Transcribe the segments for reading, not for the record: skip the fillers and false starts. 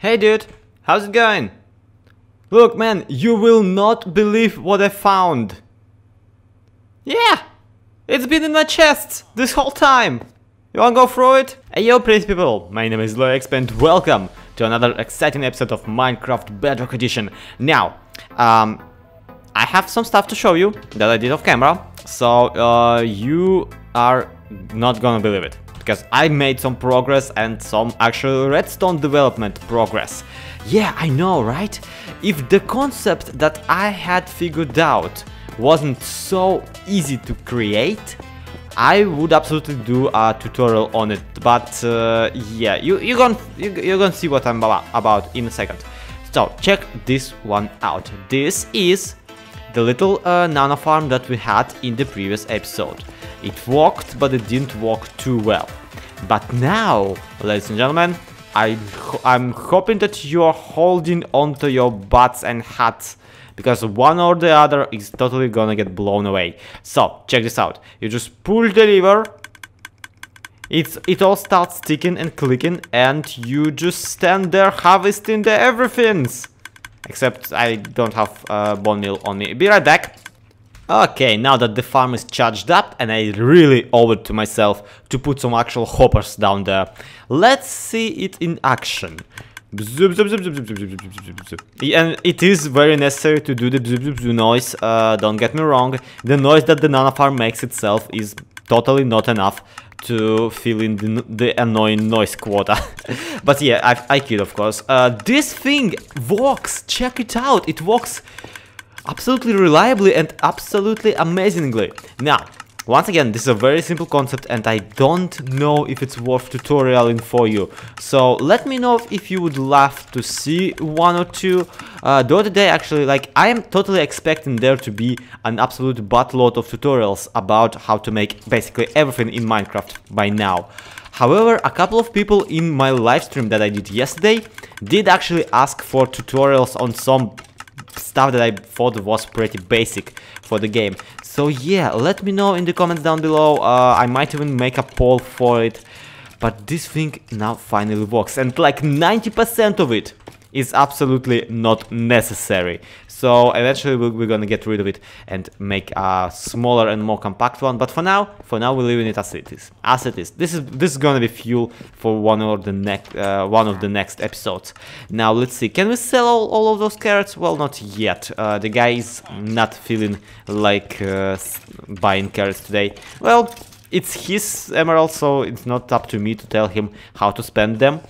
Hey dude, how's it going? Look man, you will not believe what I found. Yeah, it's been in my chest this whole time. You wanna go through it? Hey yo pretty people, my name is ZloYxp and welcome to another exciting episode of Minecraft Bedrock Edition. Now, I have some stuff to show you that I did off camera, so you are not gonna believe it. Because I made some progress and some actual redstone development progress. Yeah, I know, right? If the concept that I had figured out wasn't so easy to create, I would absolutely do a tutorial on it. But yeah, you're gonna see what I'm about in a second. So check this one out. This is the little nano farm that we had in the previous episode. It worked, but it didn't work too well. But now, ladies and gentlemen, I'm hoping that you are holding onto your butts and hats, because one or the other is totally gonna get blown away. So, check this out. You just pull the lever, it all starts ticking and clicking, and you just stand there harvesting the everythings. Except I don't have bone meal on me. Be right back. Okay, now that the farm is charged up and I really owe it to myself to put some actual hoppers down there, let's see it in action. And it is very necessary to do the noise, don't get me wrong. The noise that the nano farm makes itself is totally not enough to fill in the annoying noise quota. But yeah, I kid, of course. This thing works, check it out, it works absolutely reliably and absolutely amazingly. Now, once again, this is a very simple concept and I don't know if it's worth tutorialing for you. So let me know if you would love to see one or two. The other day actually, like, I am totally expecting there to be an absolute buttload of tutorials about how to make basically everything in Minecraft by now. However, a couple of people in my live stream that I did yesterday did actually ask for tutorials on some stuff that I thought was pretty basic for the game. So yeah, let me know in the comments down below. I might even make a poll for it. But this thing now finally works, and like 90% of it is absolutely not necessary. So eventually we're gonna get rid of it and make a smaller and more compact one. But for now we're leaving it as it is. As it is. This is gonna be fuel for one of the next episodes. Now let's see. Can we sell all of those carrots? Well, not yet. The guy is not feeling like buying carrots today. Well, it's his emerald, so it's not up to me to tell him how to spend them.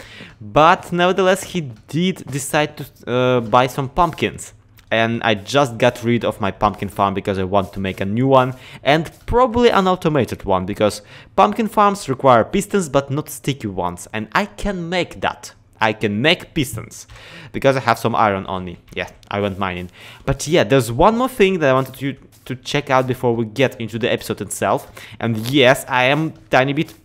But nevertheless, he did decide to buy some pumpkins. And I just got rid of my pumpkin farm because I want to make a new one. And probably an automated one, because pumpkin farms require pistons but not sticky ones. And I can make that. I can make pistons because I have some iron on me. Yeah, I went mining. But yeah, there's one more thing that I wanted you to check out before we get into the episode itself. And yes, I am tiny bit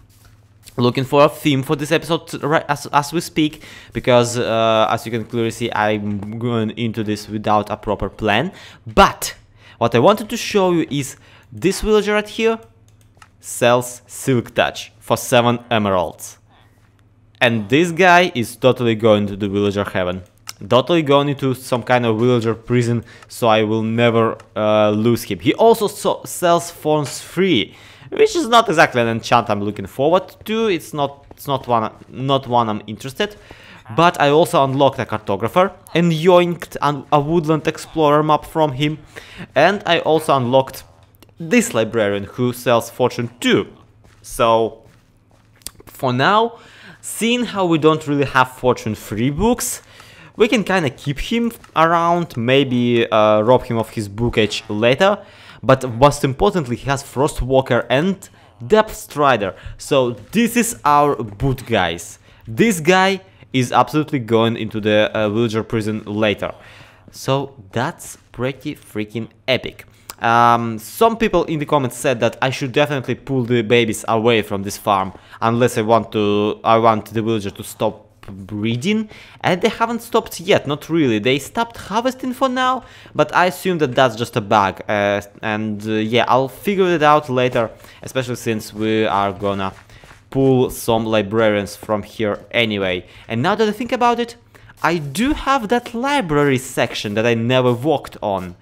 looking for a theme for this episode right as we speak, because as you can clearly see, I'm going into this without a proper plan. But what I wanted to show you is this villager right here sells silk touch for 7 emeralds. And this guy is totally going to the villager heaven. Totally going into some kind of villager prison, so I will never lose him. He also sells thorns free, which is not exactly an enchant I'm looking forward to. It's not one I'm interested. But I also unlocked a cartographer and yoinked a woodland explorer map from him. And I also unlocked this librarian who sells fortune 2. So for now, seeing how we don't really have fortune 3 books, we can kind of keep him around, maybe rob him of his book edge later. But most importantly, he has Frostwalker and Depth Strider. So this is our boot, guys. This guy is absolutely going into the villager prison later. So that's pretty freaking epic. Some people in the comments said that I should definitely pull the babies away from this farm unless I want the villager to stop breeding, and they haven't stopped yet, not really. They stopped harvesting for now, but I assume that that's just a bug, yeah, I'll figure it out later, especially since we are gonna pull some librarians from here anyway. And now that I think about it, I do have that library section that I never walked on.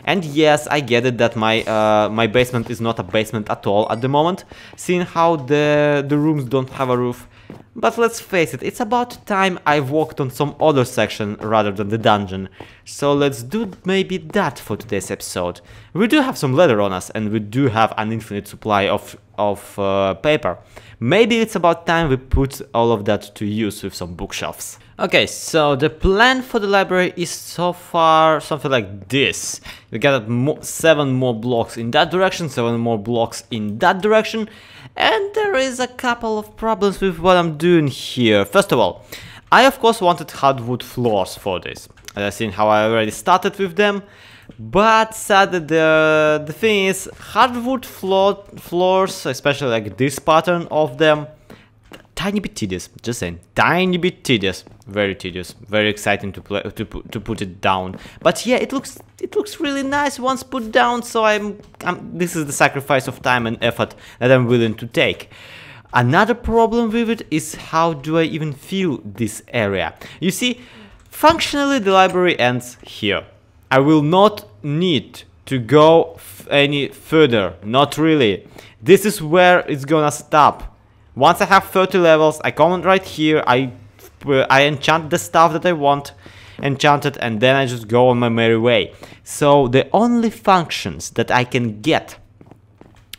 And yes, I get it that my basement is not a basement at all at the moment, seeing how the rooms don't have a roof. But let's face it, it's about time I've walked on some other section rather than the dungeon. So let's do maybe that for today's episode. We do have some leather on us, and we do have an infinite supply of paper. Maybe it's about time we put all of that to use with some bookshelves. Okay, so the plan for the library is so far something like this. We got 7 more blocks in that direction, 7 more blocks in that direction, and there is a couple of problems with what I'm doing here. First of all, I of course wanted hardwood floors for this. Seeing how I already started with them, but sadly the thing is, hardwood floors, especially like this pattern of them, tiny bit tedious, just saying, tiny bit tedious, very tedious, very exciting to put it down. But yeah, it looks really nice once put down. So this is the sacrifice of time and effort that I'm willing to take. Another problem with it is, how do I even fill this area? You see, functionally the library ends here. I will not need to go any further, not really. This is where it's gonna stop. Once I have 30 levels, I come right here, I enchant the stuff that I want enchanted, and then I just go on my merry way. So the only functions that I can get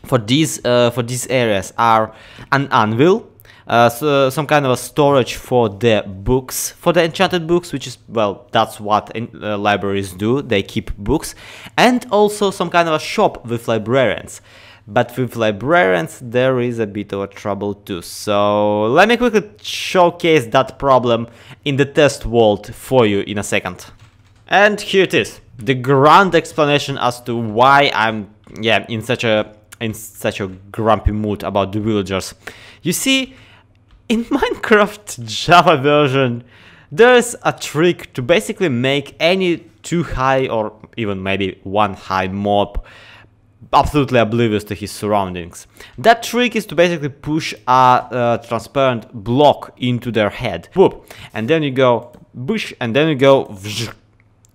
for these areas are an anvil, so some kind of a storage for the books, for the enchanted books, which is, well, that's what libraries do, they keep books, and also some kind of a shop with librarians. But with librarians there is a bit of a trouble too, so let me quickly showcase that problem in the test world for you in a second. And here it is, the grand explanation as to why I'm in such a grumpy mood about the villagers. You see, in Minecraft Java version there's a trick to basically make any 2 high or even maybe 1 high mob absolutely oblivious to his surroundings. That trick is to basically push a transparent block into their head. Whoop. And then you go bush, and then you go vzz,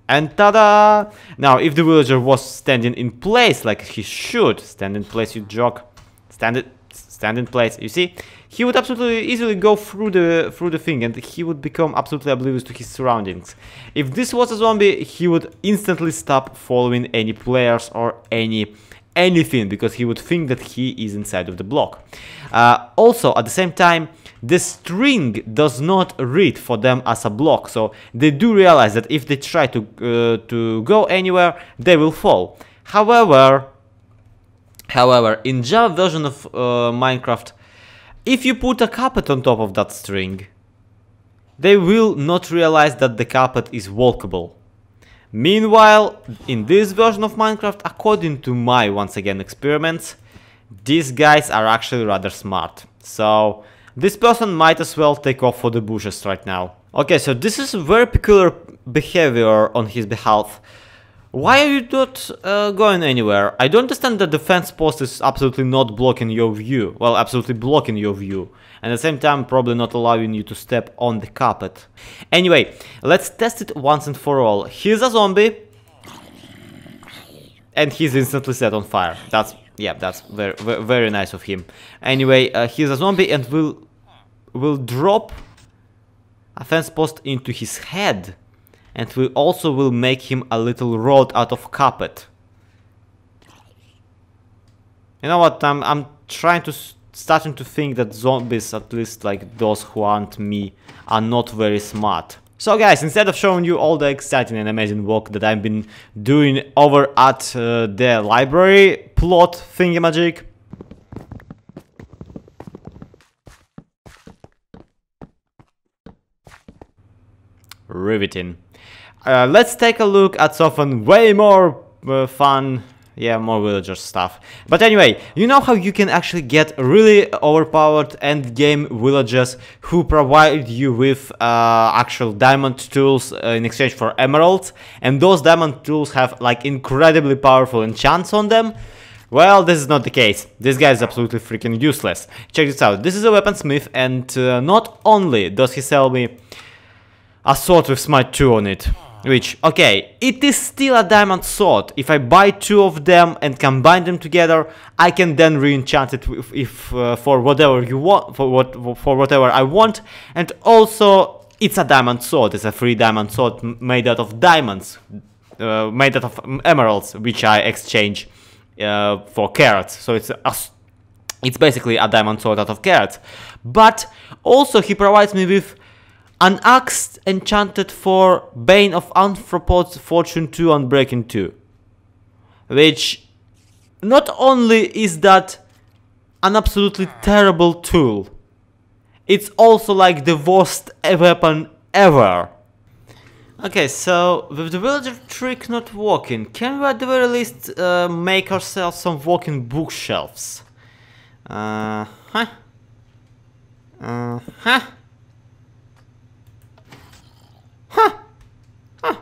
and tada! Now if the villager was standing in place like he should, stand in place, you joke, stand in place, you see, he would absolutely easily go through the thing, and he would become absolutely oblivious to his surroundings. If this was a zombie, he would instantly stop following any players or anything, because he would think that he is inside of the block. Also, at the same time, the string does not read for them as a block, so they do realize that if they try to go anywhere, they will fall. However, in Java version of Minecraft, if you put a carpet on top of that string, they will not realize that the carpet is walkable. Meanwhile, in this version of Minecraft, according to my, once again, experiments, these guys are actually rather smart. So this person might as well take off for the bushes right now. Okay, so this is very peculiar behavior on his behalf. Why are you not going anywhere? I don't understand that the fence post is absolutely not blocking your view. Well, absolutely blocking your view. And at the same time, probably not allowing you to step on the carpet. Anyway, let's test it once and for all. Here's a zombie. And he's instantly set on fire. That's very, very nice of him. Anyway, here's a zombie, and we'll drop a fence post into his head. And we also will make him a little rod out of carpet. You know what? I'm starting to think that zombies, at least like those who aren't me, are not very smart. So guys, instead of showing you all the exciting and amazing work that I've been doing over at the library plot thingamajig, riveting. Let's take a look at something way more fun. Yeah, more villager stuff. But anyway, you know how you can actually get really overpowered end-game villagers who provide you with actual diamond tools in exchange for emeralds, and those diamond tools have like incredibly powerful enchants on them? Well, this is not the case. This guy is absolutely freaking useless. Check this out. This is a weaponsmith, and not only does he sell me a sword with smite 2 on it. Which, okay, it is still a diamond sword. If I buy 2 of them and combine them together, I can then re-enchant it for whatever you want, for whatever I want. And also, it's a diamond sword. It's a free diamond sword made out of diamonds, made out of emeralds, which I exchange for carrots. So it's basically a diamond sword out of carrots. But also, he provides me with an axe enchanted for Bane of Arthropods, Fortune 2, and Breaking 2. Which, not only is that an absolutely terrible tool, it's also like the worst weapon ever. Okay, so with the villager trick not working, can we at the very least make ourselves some walking bookshelves?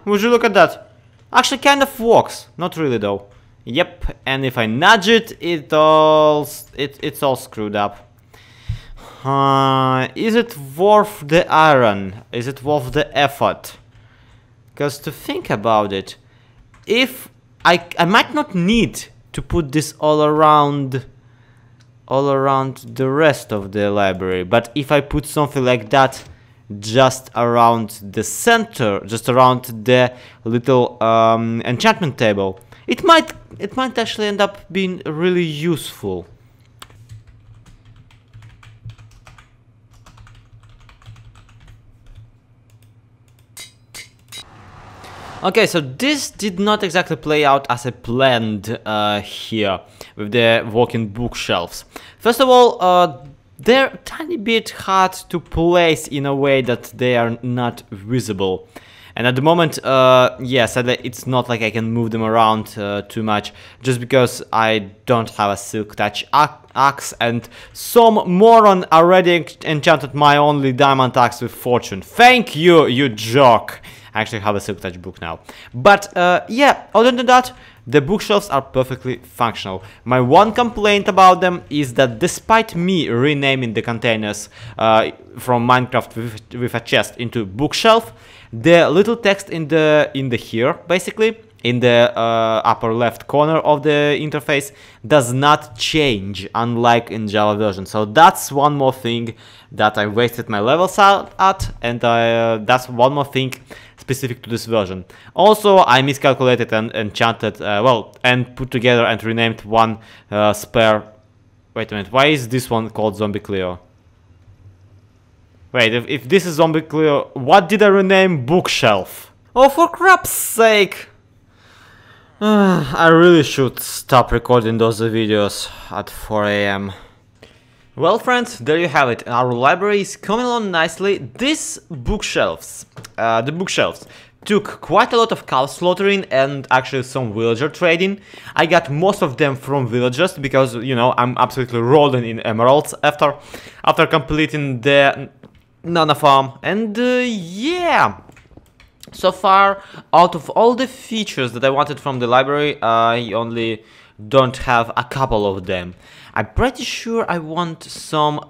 Would you look at that? Actually kind of works. Not really though. Yep, and if I nudge it, it's all screwed up. Is it worth the iron? Is it worth the effort? Because to think about it, if I might not need to put this all around the rest of the library, but if I put something like that just around the center, just around the little enchantment table, it might actually end up being really useful. Okay, so this did not exactly play out as I planned here with the walking bookshelves. First of all, they're a tiny bit hard to place in a way that they are not visible. And at the moment, yes, it's not like I can move them around too much, just because I don't have a silk touch axe, and some moron already enchanted my only diamond axe with fortune. Thank you, you jerk! I actually have a silk touch book now. But yeah, other than that, the bookshelves are perfectly functional. My one complaint about them is that despite me renaming the containers from Minecraft with a chest into bookshelf, the little text in the here, basically, in the upper left corner of the interface, does not change, unlike in Java version. So that's one more thing that I wasted my levels at, and that's one more thing specific to this version. Also, I miscalculated and enchanted, and put together and renamed one spare. Wait a minute, why is this one called Zombie Cleo? Wait, if this is Zombie Cleo, what did I rename Bookshelf? Oh, for crap's sake! I really should stop recording those videos at 4 AM. Well, friends, there you have it. Our library is coming along nicely. These bookshelves, the bookshelves, took quite a lot of cow slaughtering and actually some villager trading. I got most of them from villagers because, you know, I'm absolutely rolling in emeralds after completing the Nana farm. And yeah, so far, out of all the features that I wanted from the library, I only don't have a couple of them. I'm pretty sure I want some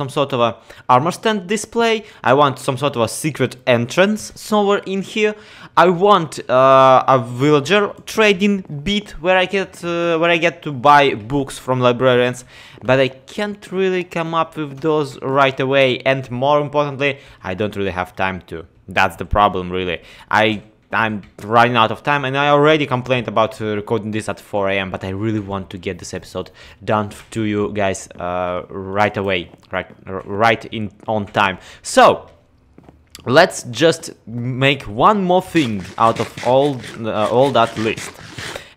sort of a armor stand display. I want some sort of a secret entrance somewhere in here. I want a villager trading bit where I get to buy books from librarians, but I can't really come up with those right away. And more importantly, I don't really have time to. That's the problem, really. I'm running out of time, and I already complained about recording this at 4 AM, but I really want to get this episode done to you guys right away, right on time. So let's just make one more thing out of all that list.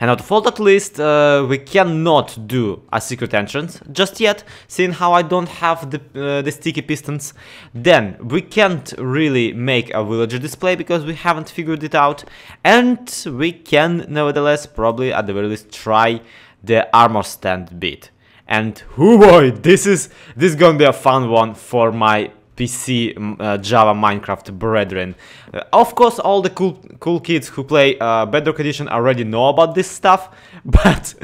And out of all that list, we cannot do a secret entrance just yet, seeing how I don't have the sticky pistons. Then we can't really make a villager display because we haven't figured it out. And we can, nevertheless, probably at the very least try the armor stand bit. And oh boy, this is gonna be a fun one for my PC Java Minecraft brethren. Of course, all the cool kids who play Bedrock Edition already know about this stuff, but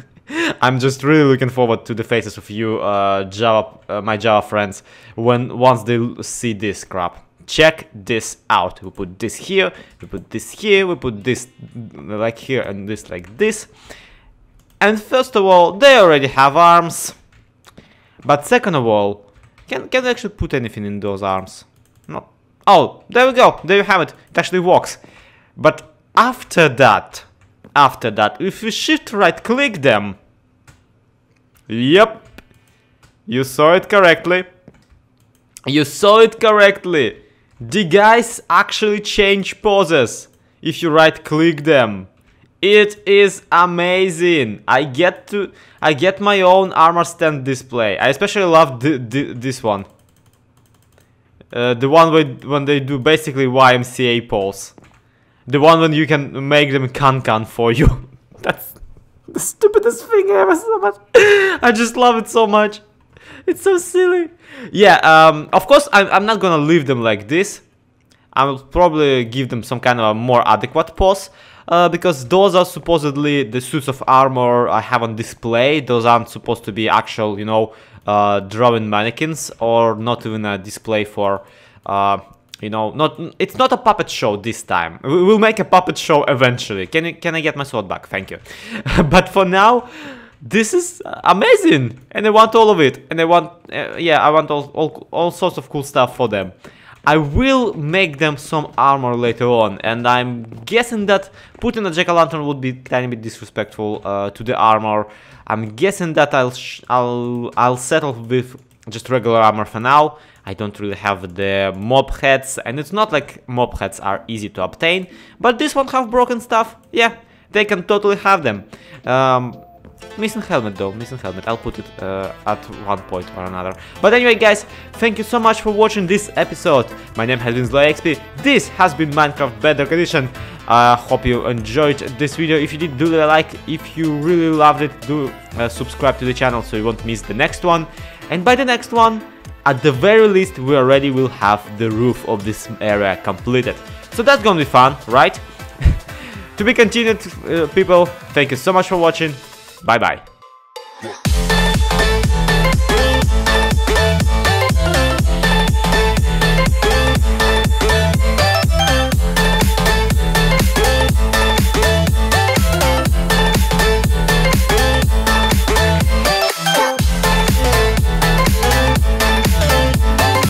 I'm just really looking forward to the faces of you my Java friends once they see this crap. check this out. We put this here, we put this here, we put this like here and this like this. And first of all, they already have arms. But second of all, can they actually put anything in those arms? No. Oh, there we go. There you have it. It actually works. But after that, if we shift right click them, yep, you saw it correctly. You saw it correctly. The guys actually change poses if you right click them. It is amazing. I get my own armor stand display. I especially love this one. The one when they do basically YMCA pose. The one when you can make them can for you. That's the stupidest thing ever so much. I just love it so much. It's so silly. Yeah, of course I'm not gonna leave them like this. I will probably give them some kind of a more adequate pose. Because those are supposedly the suits of armor I have on display. Those aren't supposed to be actual, you know, drawing mannequins, or not even a display for, you know, it's not a puppet show this time. We'll make a puppet show eventually. Can I get my sword back? Thank you. But for now, this is amazing, and I want all of it, and I want, yeah, I want all sorts of cool stuff for them. I will make them some armor later on, and I'm guessing that putting a jack-o'-lantern would be a tiny bit disrespectful to the armor. I'm guessing that I'll settle with just regular armor for now. I don't really have the mob heads, and it's not like mob heads are easy to obtain, but this one have broken stuff. Yeah, they can totally have them. Missing helmet though, missing helmet. I'll put it at one point or another. But anyway, guys, thank you so much for watching this episode. My name has been ZloYxp. This has been Minecraft Bedrock Edition. I hope you enjoyed this video. If you did, do the like. If you really loved it, do subscribe to the channel so you won't miss the next one. And by the next one, at the very least, we already will have the roof of this area completed. So that's gonna be fun, right? To be continued, people. Thank you so much for watching. Bye bye.